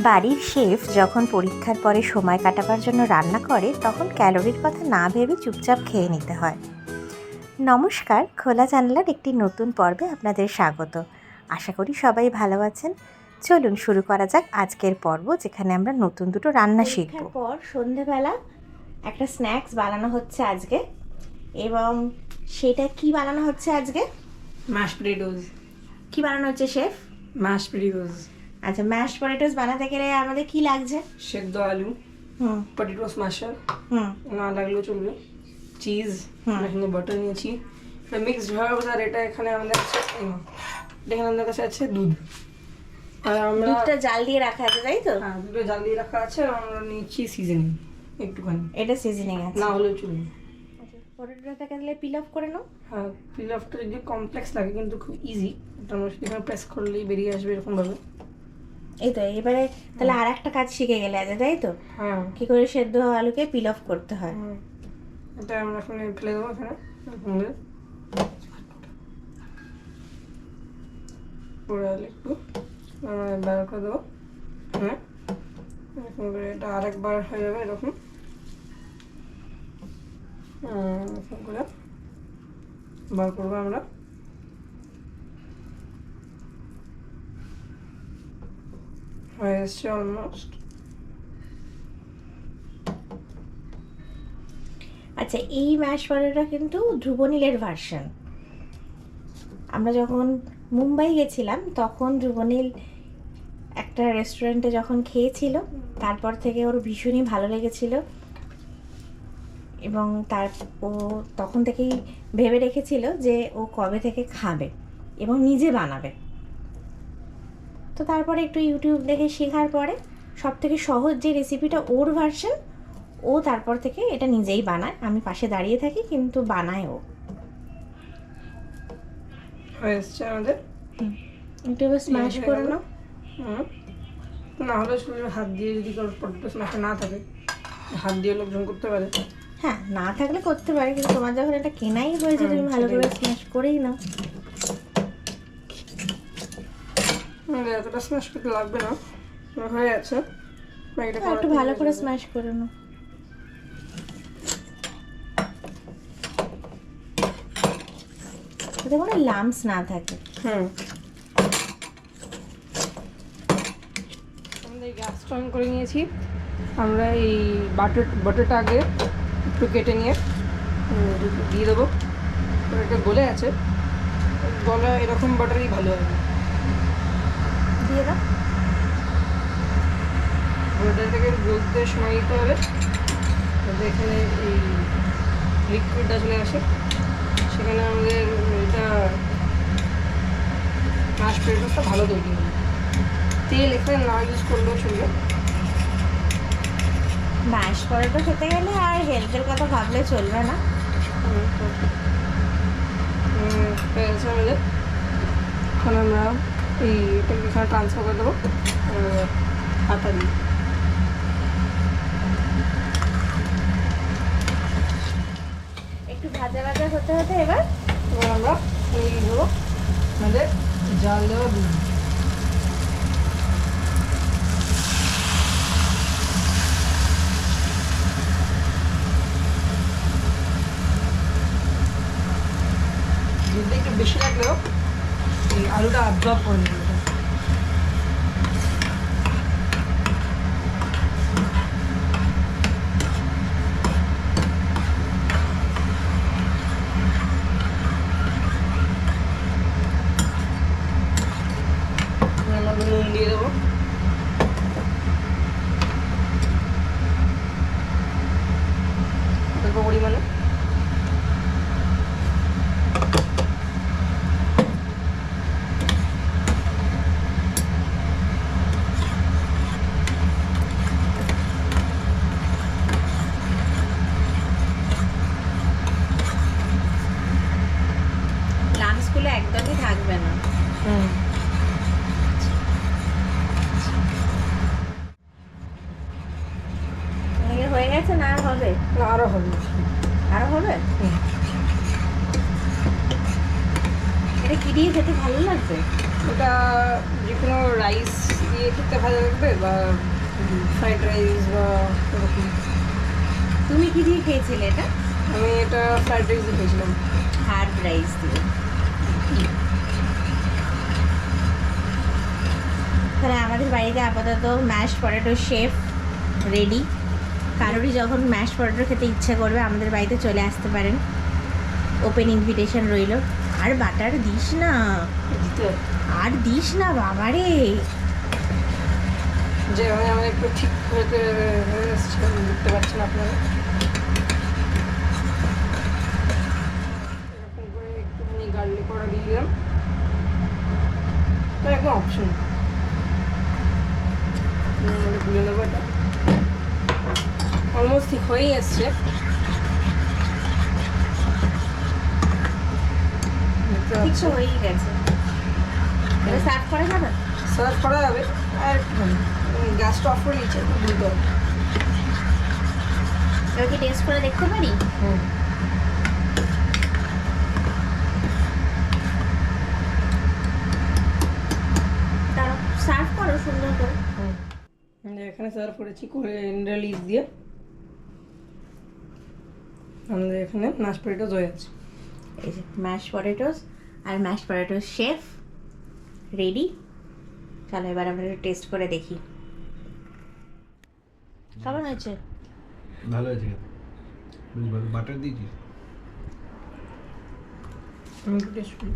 বাড়ির শেফ যখন পরীক্ষার পরে সময় কাটাবার জন্য রান্না করে তখন ক্যালোরির কথা না ভেবে চুপচাপ খেয়ে নিতে হয়। নমস্কার, খোলা জানলার একটি নতুন পর্বে আপনাদের স্বাগত। আশা করি সবাই ভালো আছেন। চলুন শুরু করা যাক আজকের পর্ব, যেখানে আমরা নতুন দুটো রান্না শিখব। পর সন্ধেবেলা একটা স্ন্যাক্স বানানো হচ্ছে আজকে, এবং সেটা কি বানানো হচ্ছে আজকে? Mash potatoes. কি বানানো হচ্ছে শেফ? Mash potatoes. আচ্ছা, ম্যাশ পটেটোস বানাতে গেলে আমাদের কি লাগছে? সেদ্ধ আলু, পটেটো স্ম্যাশার, না লাগলেও চলবে, চিজ, এখানে বাটার নিয়েছি, এটা মিক্সড হার্বস, আর এটা এখানে আমাদের আছে এখানে আমাদের কাছে আছে দুধ, আর আমরা দুধটা জাল দিয়ে রাখা আছে, তাই তো? হ্যাঁ, দুধটা জাল দিয়ে রাখা আছে, আর আমরা নিয়েছি সিজনিং একটুখানি, এটা সিজনিং আছে, না হলেও চলবে। আচ্ছা, পটেটোটাকে তাহলে পিল অফ করে নাও। হ্যাঁ, পিল অফটা যদি কমপ্লেক্স লাগে কিন্তু খুব ইজি, এটা আমরা এখানে প্রেস করলেই বেরিয়ে আসবে এরকম ভাবে। এই তো, এবারে তাহলে আর একটা কাজ শিখে গেলে আছে, তাই তো? হ্যাঁ, কি করে সেদ্ধ আলুকে পিল অফ করতে হয়। এটা আমরা এখন ফেলে দেবো এখানে, পুরো একটু বার করে দেবো। হ্যাঁ, এরকম করে এটা আরেকবার হয়ে যাবে এরকম, এরকম করে বার করবো আমরা। হয়ে এসছে অলমোস্ট। আচ্ছা, এই ম্যাশ পটেটোটা কিন্তু ধ্রুবনীলের ভার্সন। আমরা যখন মুম্বাই গেছিলাম তখন ধ্রুবনীল একটা রেস্টুরেন্টে যখন খেয়েছিল, তারপর থেকে ওর ভীষণই ভালো লেগেছিল, এবং ও তখন থেকেই ভেবে রেখেছিল যে ও কবে থেকে খাবে এবং নিজে বানাবে। তো তারপরে একটু ইউটিউব দেখে শেখার পরে সব থেকে সহজ যে রেসিপিটা ওর ভার্সন, ও তারপর থেকে এটা নিজেই বানায়। আমি পাশে দাঁড়িয়ে থাকি কিন্তু বানায় ও। হয়ে এসছে আমাদের। একটু এবার স্ম্যাশ করে নাও। না হলে চলবে, হাত দিয়ে যদি কারোর পটেটো স্ম্যাশার না থাকে, হাত দিয়ে লোকজন করতে পারে। হ্যাঁ, না থাকলে করতে পারে, কিন্তু তোমার যখন এটা কেনাই হয়েছে তুমি ভালো করে স্ম্যাশ করেই নাও। এতটা স্ম্যাশ করতে লাগবে না, হয়ে আছে। একটু ভালো করে স্ম্যাশ করে নাও। যাতে কোনো লাম্পস না থাকে। আমাদের গ্যাসটা অন করে নিয়েছি। আমরা এই বাটারটা আগে একটু কেটে নিয়ে দিয়ে দেবো। এটা গলে আছে, গলা এরকম বাটারই ভালো হবে। দিয়ে দাও। বাটারটাকে গলতে সময় দিতে হবে, যাতে এখানে এই লিকুইডটা চলে আসে। সেখানে আমাদের এটা ম্যাশ পটেটোটা ভালো তৈরি হবে। তেল এখানে না ইউজ করলেও চলবে। ম্যাশ পটেটো খেতে গেলে আর হেলথের কথা ভাবলে চলবে না। আমাদের এখন আমরা এটাকে এখানে ট্রান্সফার করে দেবো হাতা দিয়ে। একটু ভাজা ভাজা হতে হতে এবার আমরা দিয়ে দেবো আমাদের জাল দেওয়া দুধ। দুধটা একটু বেশি লাগলেও এই আলুটা অ্যাবজর্ব করে নেবে। নুন দিয়ে দেবো, অল্প পরিমাণে। লাঞ্চগুলো একদমই থাকবে না। হয়ে গেছে না? আর হবে? না, আরও হবে। আরো হবে? এটা কি দিয়ে খেতে ভালো লাগবে? এটা যে কোনো রাইস দিয়ে খেতে ভালো লাগবে বা ফ্রাইড রাইস বা এরকম। তুমি কি দিয়ে খেয়েছিলে এটা? আমি এটা ফ্রাইড রাইস দিয়ে খেয়েছিলাম। হার্ড রাইস দিয়ে। তাহলে আমাদের বাড়িতে আপাতত ম্যাশ পটেটো শেফ রেডি। কারোরই যখন ম্যাশ পটেটো খেতে ইচ্ছে করবে আমাদের বাড়িতে চলে আসতে পারেন, ওপেন ইনভিটেশন রইল। আর বাটার দিস না, আর দিস না বাবারে। যে আমি একটু ঠিক হতে দেখতে পাচ্ছেন আপনারা, এরকম করে একটুখানি গার্লিক করা দিয়ে দিলাম। এটা একদম অপশন, গুলে নেবো। এটা অলমোস্ট ঠিক হয়েই এসছে। ঠিক তো হয়েই গেছে। এটা সার্ভ করা যাবে? সার্ভ করা যাবে। আর একটুখানি গ্যাসটা অফ করে নিচ্ছে, দ্রুত। এবার কি টেস্ট করে দেখতে পারি? তারপর সার্ভ করো সুন্দর করে। এখানে সার্ভ করেছি কোরিয়ান্ডার লিভ দিয়ে। আমাদের এখানে ম্যাশ পটেটোস হয়ে আছে। এই যে ম্যাশ পটেটোস আর ম্যাশ পটেটোস শেফ রেডি। চলো এবার আমরা একটু টেস্ট করে দেখি কেমন হয়েছে। ভালো আছে, বেশ ভালো। বাটার দিয়েছিস? আমি একটু টেস্ট করি।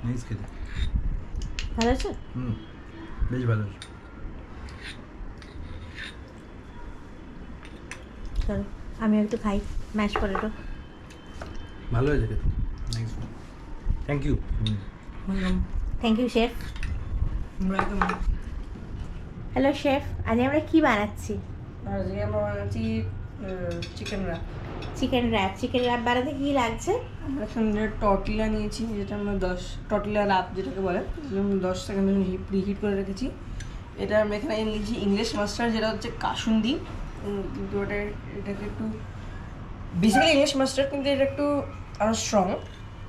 নাইস খেতে। ভালো আছে? বেশ ভালো আছে। চলো আমি একটু খাই ম্যাশ পটেটো। ভালো আছে খেতে, nice. Thank you. Thank you chef. Hello chef, আজ আমরা কি বানাচ্ছি? আজকে আমরা বানাচ্ছি chicken wrap. Chicken wrap. Chicken wrap বানাতে কী লাগছে? আমরা এখানে টর্টিলা নিয়েছি, যেটা আমরা 10 টর্টিলা র্যাপ যেটাকে বলে, আমরা 10 সেকেন্ড প্রিহিট করে রেখেছি। এটা আমরা এখানে নিয়েছি ইংলিশ মাস্টার্ড, যেটা হচ্ছে কাসুন্দি। কিন্তু এটাকে একটু বেসিক্যালি ইংলিশ মাস্টার্ড, কিন্তু এটা একটু আরও স্ট্রং।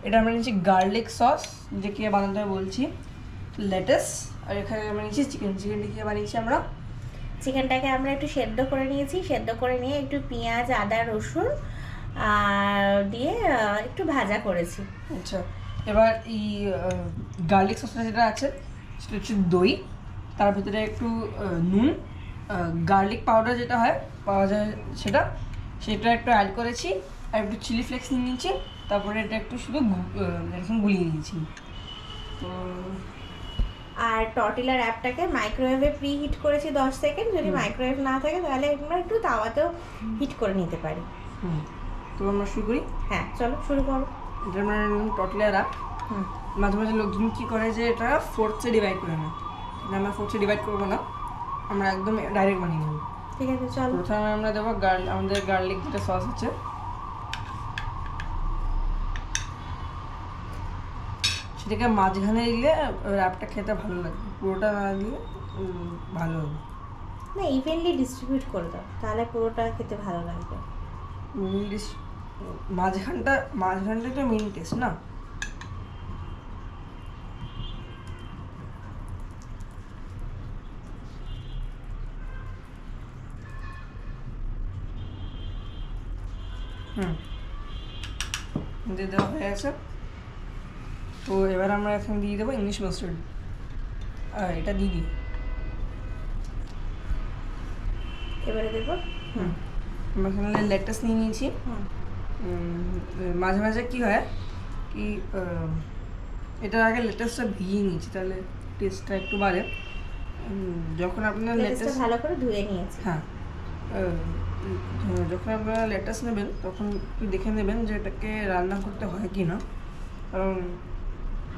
এটা আমরা নিয়েছি গার্লিক সস, যে কে বানাতে হয় বলছি, লেটাস। আর এখানে আমরা নিয়েছি চিকেনটি কে বানিয়েছি আমরা। চিকেনটাকে আমরা একটু সেদ্ধ করে নিয়েছি। সেদ্ধ করে নিয়ে একটু পেঁয়াজ, আদা, রসুন আর দিয়ে একটু ভাজা করেছি। আচ্ছা, এবার এই গার্লিক সসটা যেটা আছে সেটা হচ্ছে দই, তার ভিতরে একটু নুন, গার্লিক পাউডার যেটা হয় পাওয়া যায় সেটা একটু অ্যাড করেছি, আর একটু চিলি ফ্লেক্স নিয়ে নিয়েছি। তারপরে এটা একটু শুধু এরকম গুলিয়ে দিয়েছি। তো আর টর্টিলা র্যাপটাকে মাইক্রোওয়েভে প্রি হিট করেছি 10 সেকেন্ড। যদি মাইক্রোওয়েভ না থাকে তাহলে আমরা একটু তাওয়াতেও হিট করে নিতে পারি। তো আমরা শুরু করি। হ্যাঁ চলো শুরু করো। এটা আমরা টর্টিলা র্যাপ। মাঝে মাঝে লোকজন কী করে যে এটা ফোর্থসে ডিভাইড করে নেয়, কিন্তু আমরা ফোর্থসে ডিভাইড করবো না, আমরা একদম ডাইরেক্ট বানিয়ে নেব। ঠিক আছে চলো। প্রথমে আমরা দেবো আমাদের গার্লিক যেটা সস আছে, সেটাকে মাঝখানে দিলে র্যাপটা খেতে ভালো লাগবে, পুরোটা না দিলে ভালো হবে না, ইভেনলি ডিস্ট্রিবিউট করে দাও, তাহলে পুরোটা খেতে ভালো লাগবে। মাঝখানটা তো মেন টেস্ট না। দিয়ে দেওয়া হয়ে গেছে। তো এবার আমরা এখন দিয়ে দেবো ইংলিশ মাস্টার্ড। এটা দিয়ে দিই। এবারে দেবো। আমরা এখানে লেটাস নিয়ে নিয়েছি। মাঝে মাঝে কী হয় কি, এটার আগে লেটাসটা ভিজিয়ে নিয়েছি, তাহলে টেস্টটা একটু বাড়ে। যখন আপনার লেটাস ভালো করে ধুয়ে নিয়েছি। হ্যাঁ, যখন আপনারা লেটাস নেবেন তখন একটু দেখে নেবেন যে এটাকে রান্না করতে হয় কি না। কারণ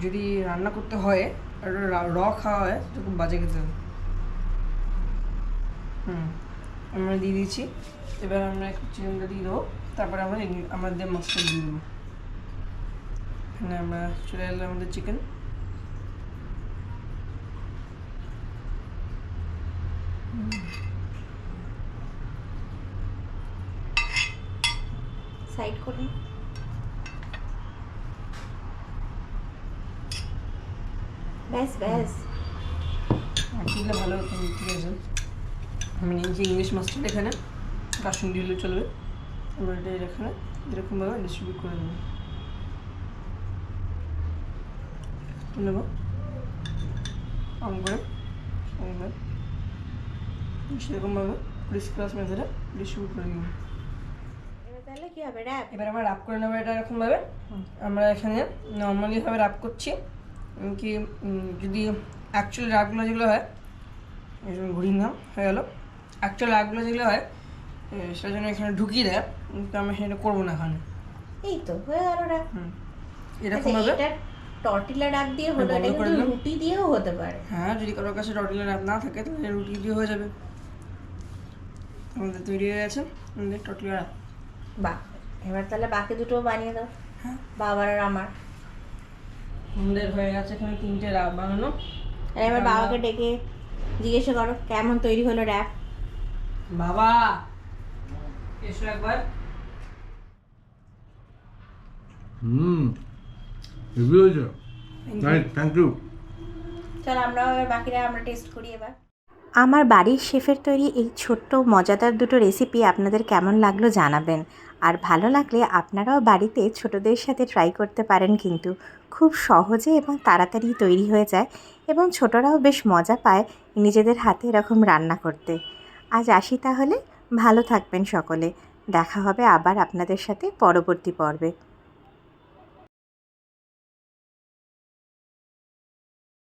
যদি রান্না করতে হয় আর র খাওয়া হয় তো খুব বাজে খেতে হবে। আমরা দিয়ে দিচ্ছি। এবার আমরা একটু চিকেনটা দিয়ে দেবো, তারপরে আমরা আমাদের মশলা দিয়ে দেবো। এখানে আমরা চলে এলাম আমাদের চিকেন। সাইড করুন। ব্যাস ব্যাস। দিলে ভালো হতো, ঠিক আছে। আমি নিয়েছি ইংলিশ মাস্টার, এখানে কাশ্মীরি হলে চলবে। এবার এটা এখানে এরকমভাবে ডিস্ট্রিবিউট করে দেবো। নেব অন করে সেরকমভাবে ক্রিসক্রাস মেথডে ডিস্ট্রিবিউট করে দেবো। এবার তাহলে কি হবে, র্যাপ? এবার আমরা র্যাপ করে নেবো এটা এরকমভাবে। আমরা এখানে নর্মালিভাবে র্যাপ করছি, কি যদি অ্যাকচুয়াল র্যাপগুলো যেগুলো হয়, এই জন্য ঘুরিয়ে নাম হয়ে গেলো। অ্যাকচুয়াল র্যাপগুলো যেগুলো হয় সেটার জন্য এখানে ঢুকিয়ে দেয়, কিন্তু আমরা সেটা করবো না এখানে। এই তো হয়ে গেল র্যাপ। এরকমভাবে এটা টর্টিলা র্যাপ দিয়ে হলো, বন্ধ এটা করে কিন্তু দিলাম। রুটি দিয়েও হতে পারে। হ্যাঁ, যদি কারোর কাছে টর্টিলা র্যাপ না থাকে তাহলে রুটি দিয়ে হয়ে যাবে। আমাদের তৈরি হয়ে গেছে আমাদের টর্টিলা র্যাপ। বাহ, এবার তাহলে বাকি দুটো বানিয়ে দাও। হ্যাঁ, বাবার আর আমার। আমাদের হয়ে গেছে এখানে 3টে র্যাপ বানানো। আর এবার বাবাকে ডেকে জিজ্ঞাসা করো কেমন তৈরি হলো র্যাপ। বাবা এসো একবার। হেভি হয়েছে। Nice, thank you. চল আমরাও এবার বাকিরা আমরা টেস্ট করি এবার। আমার বাড়ির শেফের তৈরি এই ছোট্ট মজাদার দুটো রেসিপি আপনাদের কেমন লাগলো জানাবেন। আর ভালো লাগলে আপনারাও বাড়িতে ছোটদের সাথে ট্রাই করতে পারেন, কিন্তু খুব সহজে এবং তাড়াতাড়ি তৈরি হয়ে যায় এবং ছোটরাও বেশ মজা পায় নিজেদের হাতে এরকম রান্না করতে। আজ আসি তাহলে, ভালো থাকবেন সকলে। দেখা হবে আবার আপনাদের সাথে পরবর্তী পর্বে।